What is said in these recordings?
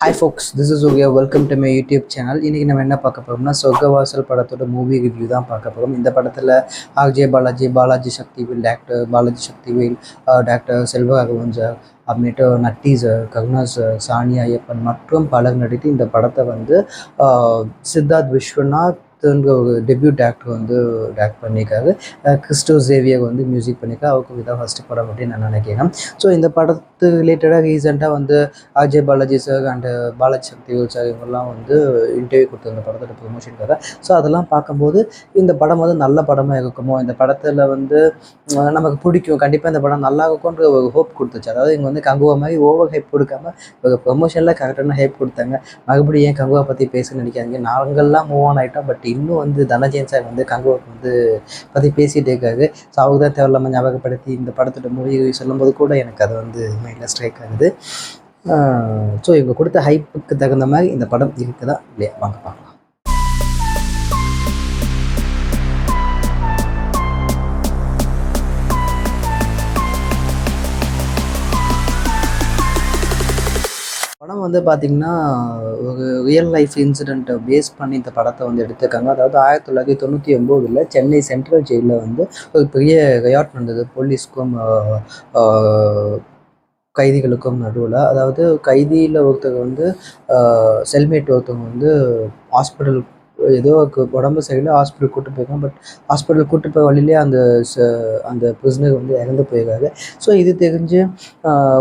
Hi folks, this is Ugia. Welcome to my YouTube channel. இன்னைக்கு நம்ம என்ன பார்க்க போறோம்னா சொர்க்கவாசல் படத்தோட மூவி ரிவ்யூ தான் பார்க்க போறோம். இந்த படத்துல RJ Balaji, Balaji Sakthivel, doctor Balaji Sakthivel, doctor Selvaraghavan sir, அப்புறமேட்டு நட்டி சார், கருணா சார், சானியா ஐயப்பன் மற்றும் பலர் நடித்து இந்த படத்தை வந்து சித்தார்த் விஸ்வநாத் ஒரு டெபியூட் ஆக்டர் வந்து டேரக்ட் பண்ணியிருக்காரு. கிறிஸ்டோ சேவியர் வந்து மியூசிக் பண்ணியிருக்காரு. அவருக்கு இதான் ஃபஸ்ட்டு படம் அப்படின்னு நான் நினைக்கிறேன். ஸோ இந்த படத்து ரிலேட்டடாக ரீசெண்டாக வந்து Ajay Balaji sir and Balaji Sakthivel sir இவங்கெல்லாம் வந்து இன்டர்வியூ கொடுத்துருந்த படத்தோட ப்ரொமோஷனுக்காக. ஸோ அதெல்லாம் பார்க்கும்போது இந்த படம் வந்து நல்ல படமாக இருக்குமோ, இந்த படத்தில் வந்து நமக்கு பிடிக்கும், கண்டிப்பாக இந்த படம் நல்லா இருக்கும்ன்ற ஒரு ஹோப் கொடுத்துச்சு. அதாவது இங்கே வந்து கங்குவா மாதிரி ஓவர் ஹைப் கொடுக்காம ஒரு ப்ரொமோஷனில் கரெக்டான ஹைப் கொடுத்தாங்க. மறுபடியும் ஏன் கங்குவா பற்றி பேச நினைக்காதீங்க, நாங்கள்லாம் மூவ் ஆன் ஆகிட்டோம். பட் இன்னும் வந்து தனஜயன் சார் வந்து கங்குவாக்கு வந்து பற்றி பேசிகிட்டே இருக்காரு. ஸோ அவங்க தான் தேவையில்லாமல் ஞாபகப்படுத்தி இந்த படத்தோட மூவி சொல்லும்போது கூட எனக்கு அது வந்து மைண்டில் ஸ்ட்ரைக் ஆகுது. ஸோ இவங்க கொடுத்த ஹைப்புக்கு தகுந்த மாதிரி இந்த படம் இருக்குதா இல்லையா, வாங்க பார்க்கலாம். படம் வந்து பார்த்திங்கன்னா ஒரு ரியல் லைஃப் இன்சிடெண்ட்டை பேஸ் பண்ணி இந்த படத்தை வந்து எடுத்திருக்காங்க. அதாவது 1999 சென்னை சென்ட்ரல் ஜெயிலில் வந்து ஒரு பெரிய ரியாட் நடந்தது போலீஸ்க்கும் கைதிகளுக்கும் நடுவில். அதாவது கைதியில் ஒருத்தர் வந்து செல்மேட் ஒருத்தவங்க வந்து ஹாஸ்பிட்டல் ஏதோ உடம்பு சரியில்லை, ஹாஸ்பிட்டல் கூப்பிட்டு போயிருக்காங்க. பட் ஹாஸ்பிட்டல் கூப்பிட்டு போய் வழியிலே அந்த ப்ரிசனர் வந்து இறந்து போயிருக்காரு. ஸோ இது தெரிஞ்சு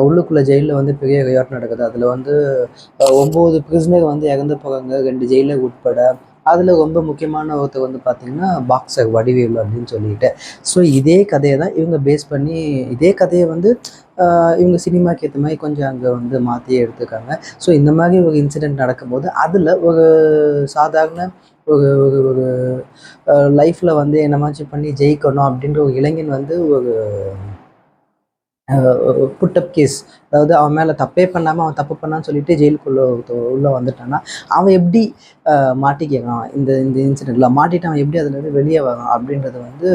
உள்ளுக்குள்ளே ஜெயிலில் வந்து பெரிய ரியாட் நடக்குது. அதில் வந்து 9 ப்ரிசனர் வந்து இறந்து போகிறாங்க, 2 ஜெயிலர் உட்பட. அதில் ரொம்ப முக்கியமான ஒருத்தர் வந்து பார்த்திங்கன்னா பாக்ஸர் வடிவேலு அப்படின்னு சொல்லிட்டு. ஸோ இதே கதையை தான் இவங்க பேஸ் பண்ணி, இதே கதையை வந்து இவங்க சினிமாக்கு ஏற்ற மாதிரி கொஞ்சம் அங்கே வந்து மாற்றியே எடுத்துருக்காங்க. ஸோ இந்த மாதிரி ஒரு இன்சிடெண்ட் நடக்கும்போது அதில் ஒரு சாதாரண ஒரு ஒரு ஒரு லைஃப்பில் வந்து என்னமாச்சும் பண்ணி ஜெயிக்கணும் அப்படின்ற ஒரு இளைஞன் வந்து ஒரு புட்டப் கேஸ், அதாவது அவன் மேலே தப்பே பண்ணாமல் அவன் தப்பு பண்ணான்னு சொல்லிட்டு ஜெயிலுக்குள்ளே உள்ளே வந்துட்டான்னா அவன் எப்படி மாட்டிக்கிறான், இந்த இந்த இன்சிடெண்ட்டில் மாட்டிட்டு அவன் எப்படி அதுலேருந்து வெளியே வரான் அப்படின்றத வந்து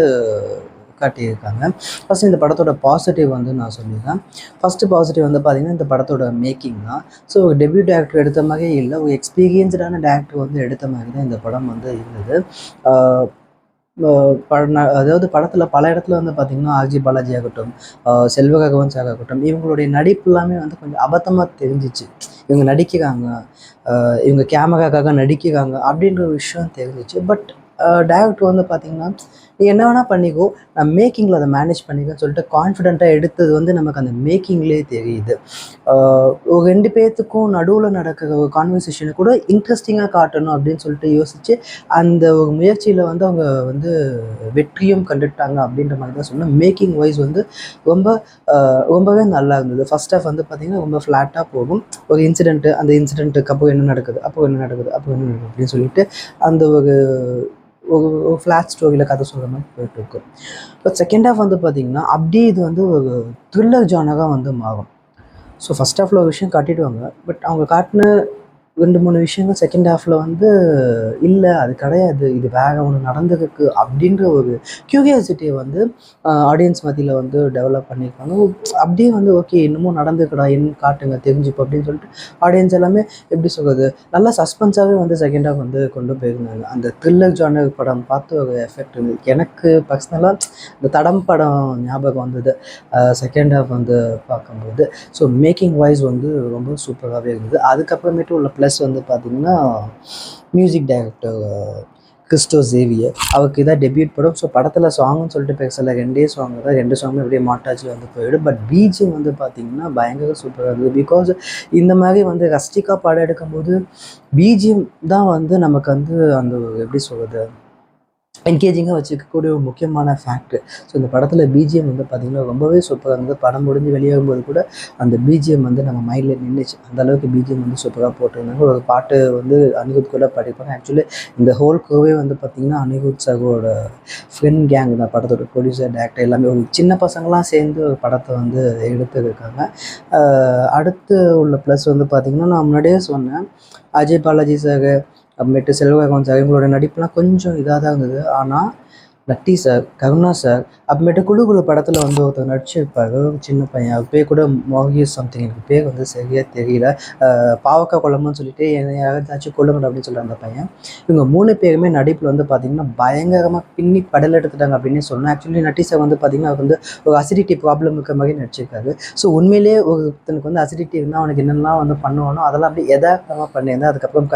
காட்டியிருக்காங்க. ஃபஸ்ட்டு இந்த படத்தோட பாசிட்டிவ் வந்து நான் சொல்லியிருக்கேன். ஃபஸ்ட்டு பாசிட்டிவ் வந்து பார்த்திங்கன்னா இந்த படத்தோட மேக்கிங் தான். ஸோ ஒரு டெபியூ டேரக்டர் எடுத்த மாதிரியே இல்லை, ஒரு எக்ஸ்பீரியன்ஸ்டான டேரக்டர் வந்து எடுத்த மாதிரி தான் இந்த படம் வந்து இருந்தது. அதாவது படத்தில் பல இடத்துல வந்து பார்த்திங்கன்னா ஆர்ஜி பாலாஜி ஆகட்டும், செல்வராகவன் சார் ஆகட்டும், இவங்களுடைய நடிப்பு எல்லாமே வந்து கொஞ்சம் அபத்தமாக தெரிஞ்சிச்சு. இவங்க நடிக்கிறாங்க, இவங்க கேமராக்காக நடிக்கிறாங்க அப்படின்ற ஒரு விஷயம் தெரிஞ்சிச்சு. பட் டேரக்டர் வந்து பார்த்திங்கன்னா நீ என்ன வேணால் பண்ணிக்கோ, நான் மேக்கிங்கில் அதை மேனேஜ் பண்ணிக்கன்னு சொல்லிட்டு கான்ஃபிடென்ட்டாக எடுத்தது வந்து நமக்கு அந்த மேக்கிங்லேயே தெரியுது. ஒரு 2 பேர்த்துக்கும் நடுவில் நடக்கிற ஒரு கான்வர்சேஷனை கூட இன்ட்ரெஸ்டிங்காக காட்டணும் அப்படின்னு சொல்லிட்டு யோசித்து அந்த ஒரு முயற்சியில் வந்து அவங்க வந்து வெற்றியும் கண்டுட்டாங்க அப்படின்ற மாதிரி தான் சொன்னேன். மேக்கிங் வைஸ் வந்து ரொம்பவே நல்லா இருந்தது. ஃபர்ஸ்ட் ஹாஃப் வந்து பார்த்திங்கன்னா ரொம்ப ஃப்ளாட்டாக போகும். ஒரு இன்சிடெண்ட்டு, அந்த இன்சிடெண்ட்டுக்கு அப்போ என்ன நடக்குது, அப்போ என்ன நடக்குது, அப்போ என்ன நடக்குது அப்படின்னு சொல்லிட்டு அந்த ஒரு ஃப்ளாட் ஸ்டோரியில் கதை சொல்கிற மாதிரி போயிட்டுருக்கு. பட் செகண்ட் ஹாஃப் வந்து பார்த்திங்கன்னா அப்படியே இது வந்து ஒரு த்ரில்லர் ஜானராக வந்து மாறும். ஸோ ஃபஸ்ட் ஹாஃபில் ஒரு விஷயம் காட்டிடுவாங்க, பட் அவங்க காட்டின 2-3 விஷயங்கள் செகண்ட் ஹாஃபில் வந்து இல்லை, அது கிடையாது, இது வேறு ஒன்று நடந்திருக்கு அப்படின்ற ஒரு க்யூரியாசிட்டியை வந்து ஆடியன்ஸ் மத்தியில் வந்து டெவலப் பண்ணியிருக்காங்க. அப்படியே வந்து ஓகே இன்னமும் நடந்துக்கடா, என்ன காட்டுங்க தெரிஞ்சுப்போம் அப்படின்னு சொல்லிட்டு ஆடியன்ஸ் எல்லாமே எப்படி சொல்கிறது, நல்லா சஸ்பென்ஸாகவே வந்து செகண்ட் ஹாஃப் வந்து கொண்டு போயிருந்தாங்க. அந்த த்ரில்லர் ஜானர் படம் பார்த்து ஒரு எஃபெக்ட் இருந்தது. எனக்கு பர்சனலாக இந்த தடம் படம் ஞாபகம் வந்தது செகண்ட் ஹாஃப் வந்து பார்க்கும்போது. ஸோ மேக்கிங் வைஸ் வந்து ரொம்ப சூப்பராகவே இருந்தது. அதுக்கப்புறமேட்டு உள்ள ப்ளஸ் வந்து பார்த்திங்கன்னா மியூசிக் டைரக்டர் கிறிஸ்டோ சேவியர், அவருக்கு இதான் டெபியூட் படம். ஸோ படத்தில் சாங்னு சொல்லிட்டு பேசலை, 2 சாங் தான், 2 சாங்குமே அப்படியே மாட்டாச்சில் வந்து போயிடும். பட் பிஜிஎம் வந்து பார்த்திங்கன்னா பயங்கர சூப்பராக இருந்தது. பிகாஸ் இந்த மாதிரி வந்து ரஸ்டிக்காக படம் எடுக்கும்போது பிஜிஎம் தான் வந்து நமக்கு வந்து அந்த எப்படி சொல்கிறது என்கேஜிங்காக வச்சுக்கக்கூடிய ஒரு முக்கியமான ஃபேக்ட்ரு. ஸோ இந்த படத்தில் பிஜிஎம் வந்து பார்த்திங்கன்னா ரொம்பவே சூப்பராக இருந்தது. படம் முடிஞ்சு வெளியாகும்போது கூட அந்த பிஜிஎம் வந்து நம்ம மைண்டில் நின்றுச்சு. அந்தளவுக்கு பிஜிஎம் வந்து சூப்பராக போட்டிருந்தாங்க. ஒரு பாட்டு வந்து அனிருத் கூட பாடியிருப்பாங்க. ஆக்சுவலி இந்த ஹோல் கோவே வந்து பார்த்திங்கன்னா அனிருத் சாரோட ஃப்ரெண்ட் கேங் தான். படத்தோட ப்ரொடியூசர், டேரக்டர் எல்லாமே ஒரு சின்ன பசங்களாம் சேர்ந்து ஒரு படத்தை வந்து எடுத்துருக்காங்க. அடுத்து உள்ள ப்ளஸ் வந்து பார்த்திங்கன்னா நான் முன்னாடியே சொன்னேன், அஜய் பாலாஜி சார் அப்புறமேட்டு செல்வராகவன் சார் இவங்களோட நடிப்புலாம் கொஞ்சம் இதாக தான் இருந்தது. ஆனால் நட்டி சார், கருணா சார், அப்புறமேட்டு குழு குழு படத்தில் வந்து ஒருத்தர் நடிச்சிருப்பாரு, ஒரு சின்ன பையன். அவர் பேர் கூட மோகிஸ் சம்திங், எனக்கு பேர் வந்து சரியாக தெரியல. பாவக்காய் குழம்புன்னு சொல்லிட்டு என்னை யாராச்சும் கொல்லுங்கடா அப்படின்னு சொல்லிட்டு அந்த பையன். இவங்க 3 பேருமே நடிப்பில் வந்து பார்த்திங்கன்னா பயங்கரமாக பின்னி படல் எடுத்துட்டாங்க அப்படின்னே சொல்லணும். ஆக்சுவலி நட்டி சார் வந்து பார்த்திங்கன்னா அவர் வந்து ஒரு அசிடிட்டி ப்ராப்ளம் இருக்க மாதிரி நடிச்சிருக்காரு. ஸோ உண்மையிலேயே ஒருத்தனுக்கு வந்து அசிடிட்டி இருந்தால் அவனுக்கு என்னென்னலாம் வந்து பண்ணுவானோ அதெல்லாம் அப்படியே யதார்த்தமாக பண்ணியிருந்தேன். அதுக்கப்புறம்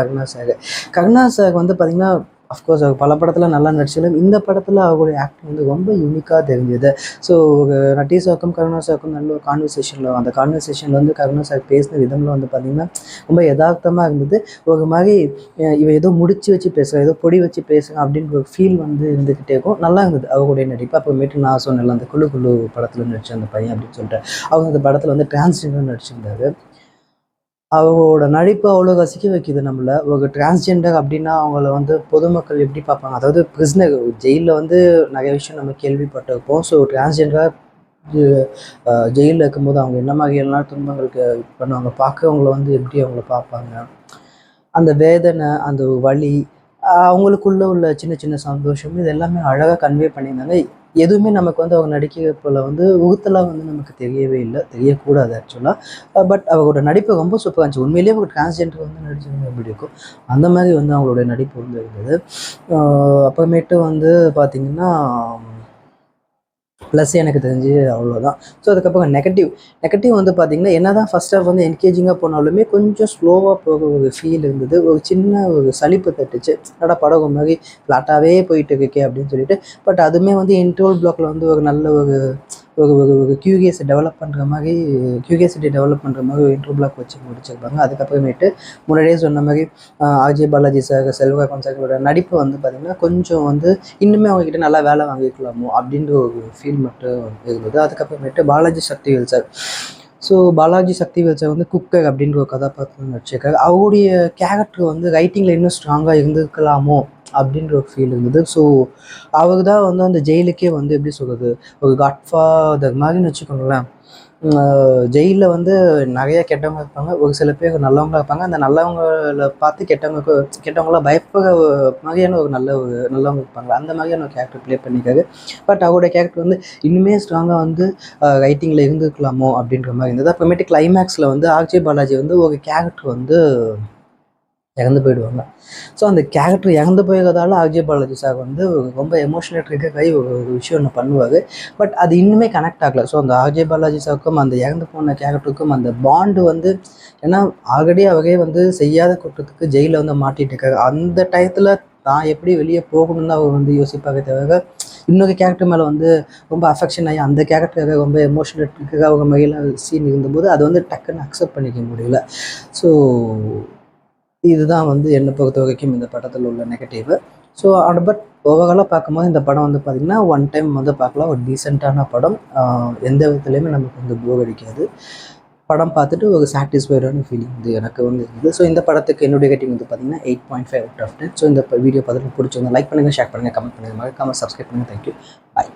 கருணா சார் வந்து பார்த்திங்கன்னா அஃப்கோர்ஸ் அவர் பல படத்தில் நல்லா நடிச்சாலும் இந்த படத்தில் அவருடைய ஆக்டிங் வந்து ரொம்ப யூனிக்காக தெரிஞ்சுது. ஸோ நட்டி சாருக்கும் கருணா சாருக்கும் நல்ல ஒரு கான்வர்சேஷனில், அந்த கான்வர்சேஷனில் வந்து கருணா சார் பேசின விதமில் வந்து பார்த்திங்கன்னா ரொம்ப யதார்த்தமாக இருந்தது. ஒரு மாதிரி இவன் ஏதோ முடிச்சு வச்சு பேசுகிறான், ஏதோ பொடி வச்சு பேசுகிறான் அப்படின்ற ஒரு ஃபீல் வந்து இருந்துக்கிட்டே இருக்கும். நல்லா இருந்தது அவருடைய நடிப்பு. அப்புறமேட்டு நான் சொன்னேன்ல அந்த குழு குழு படத்தில் நடிச்ச அந்த பையன் அப்படின்னு சொல்லிட்டு, அவங்க அந்த படத்தில் வந்து டிரான்ஸ்ஜெண்டர் நடிச்சிருந்தாரு. அவங்களோட நடிப்பு அவ்வளோ ரசிக்க வைக்குது நம்மள. ஒரு டிரான்ஸ்ஜெண்டர் அப்படின்னா அவங்கள வந்து பொதுமக்கள் எப்படி பார்ப்பாங்க? அதாவது பிரிஸ்னர் ஜெயிலில் வந்து நிறைய விஷயம் நம்ம கேள்விப்பட்டிருப்போம். ஸோ டிரான்ஸ்ஜெண்டராக ஜெயிலில் இருக்கும்போது அவங்க என்ன மாதிரியெல்லாம் துன்பங்களுக்கு பண்ணுவாங்க, பார்க்குறவங்கள வந்து எப்படி அவங்கள பார்ப்பாங்க, அந்த வேதனை, அந்த வலி, அவங்களுக்குள்ள உள்ள சின்ன சின்ன சந்தோஷம், இது எல்லாமே அழகாக கன்வே பண்ணியிருந்தாங்க. எதுவுமே நமக்கு வந்து அவங்க நடிக்கிறப்போல வந்து உறுத்தலாக வந்து நமக்கு தெரியவே இல்லை, தெரியக்கூடாது ஆக்சுவலாக. பட் அவரோட நடிப்பு ரொம்ப சூப்பராக இருந்துச்சு. உண்மையிலேயே ஒரு டிரான்ஸ்ஜெண்டர் வந்து நடிச்சவங்க எப்படி இருக்கும் அந்த மாதிரி வந்து அவங்களுடைய நடிப்பு வந்து இருந்தது. அப்புறமேட்டு வந்து பார்த்திங்கன்னா ப்ளஸ் எனக்கு தெரிஞ்சு அவ்வளோதான். ஸோ அதுக்கப்புறம் நெகட்டிவ் வந்து பார்த்திங்கன்னா என்ன தான் ஃபஸ்ட் ஹாஃப் வந்து என்கேஜிங்காக போனாலுமே கொஞ்சம் ஸ்லோவாக போக ஒரு ஃபீல் இருந்தது. ஒரு சின்ன ஒரு சலிப்பு தட்டுச்சு. என்னடா படம் ஒரு மாதிரி ஃப்ளாட்டாகவே போயிட்டு இருக்கே அப்படின்னு சொல்லிட்டு. பட் அதுவுமே வந்து இன்டர்வல் பிளாக்ல வந்து ஒரு நல்ல ஒரு ஒரு ஒரு ஒரு கியூரியாசிட்டி டெவலப் பண்ணுற மாதிரி ஒரு இன்டர்வல் பிளாக் வச்சு முடிச்சிருப்பாங்க. அதுக்கப்புறமேட்டு முன்னாடியே சொன்ன மாதிரி ஆர்ஜே பாலாஜி சார், செல்வராகவன் சாரோட நடிப்பு வந்து பார்த்திங்கன்னா கொஞ்சம் வந்து இன்னுமே அவங்கக்கிட்ட நல்லா வேலை வாங்கிக்கலாமோ அப்படின்ற ஒரு ஃபீல் மட்டும் இருந்தது. அதுக்கப்புறமேட்டு Balaji Sakthivel sir. So Balaji Sakthivel sir வந்து குக்கர் அப்படின்ற ஒரு கதாபாத்திரம் நடிச்சிருக்காரு. அவருடைய கேரக்டர் வந்து ரைட்டிங்கில் இன்னும் ஸ்ட்ராங்காக இருந்திருக்கலாமோ அப்படின்ற ஒரு ஃபீல் இருந்தது. ஸோ அவர் தான் வந்து அந்த ஜெயிலுக்கே வந்து எப்படி சொல்கிறது, ஒரு காட்ஃபாதர் மாதிரின்னு வச்சுக்கோங்களேன். ஜெயிலில் வந்து நிறைய கெட்டவங்க இருப்பாங்க, ஒரு சில பேர் நல்லவங்களாக இருப்பாங்க. அந்த நல்லவங்களை பார்த்து கெட்டவங்களாம் பயப்படுற மாதிரியான நல்லவங்க இருப்பாங்க. அந்த மாதிரியான ஒரு கேரக்டர் ப்ளே பண்ணியிருக்காரு. பட் அவரோட கேரக்டர் வந்து இன்னுமே ஸ்ட்ராங்காக வந்து ரைட்டிங்கில் இருந்துக்கலாமோ அப்படின்ற மாதிரி இருந்தது. அப்புறமேட்டு கிளைமேக்ஸில் வந்து ஆர்ஜே பாலாஜி வந்து ஒரு கேரக்டர் வந்து இறந்து போயிடுவாங்க. ஸோ அந்த கேரக்டர் இறந்து போயிடுறதால ஆர்ஜே பாலாஜி சார் வந்து ரொம்ப எமோஷனல் ட்ரிகர் ஆகி ஒரு விஷயம் ஒன்று பண்ணுவார். பட் அது இன்னுமே கனெக்ட் ஆகலை. ஸோ அந்த ஆர்ஜே பாலாஜி சாருக்கும் அந்த இறந்து போன கேரக்டருக்கும் அந்த பாண்டு வந்து, ஏன்னா ஆல்ரெடி அவரே வந்து செய்யாத குற்றத்துக்கு ஜெயிலில் வந்து மாட்டிகிட்டு இருக்காரு. அந்த டயத்தில் தான் எப்படி வெளியே போகணும்னு அவர் வந்து யோசிப்பாங்க தவிர இன்னொரு கேரக்டர் மேலே வந்து ரொம்ப அஃபெக்ஷன் ஆகி அந்த கேரக்டராக ரொம்ப எமோஷனல் ட்ரிகர் அவங்க மகிழ சீன் இருந்தபோது அதை வந்து டக்குன்னு அக்செப்ட் பண்ணிக்க முடியல. ஸோ இதுதான் வந்து என்னை பொறுத்த வரைக்கும் இந்த படத்தில் உள்ள நெகட்டிவ். ஸோ பட் ஓவராலாக பார்க்கும்போது இந்த படம் வந்து பார்த்திங்கன்னா ஒன் டைம் வந்து பார்க்கலாம். ஒரு டீசெண்டான படம். எந்த விதத்துலையுமே நமக்கு வந்து போர் அடிக்காது. படம் பார்த்துட்டு ஒரு சாட்டிஸ்ஃபைடான ஃபீலிங் வந்து எனக்கு வந்து இருந்தது. ஸோ இந்த படத்துக்கு என்னுடைய ரேட்டிங் வந்து பார்த்திங்கன்னா 8.5 out of 10. ஸோ இந்த வீடியோ பார்த்துட்டு பிடிச்சிருந்தா லைக் பண்ணுங்கள், ஷேர் பண்ணுங்கள், கமெண்ட் பண்ணுங்கள், மறக்காமல் சப்ஸ்கிரைப் பண்ணுங்கள். தேங்க்யூ, பாய்.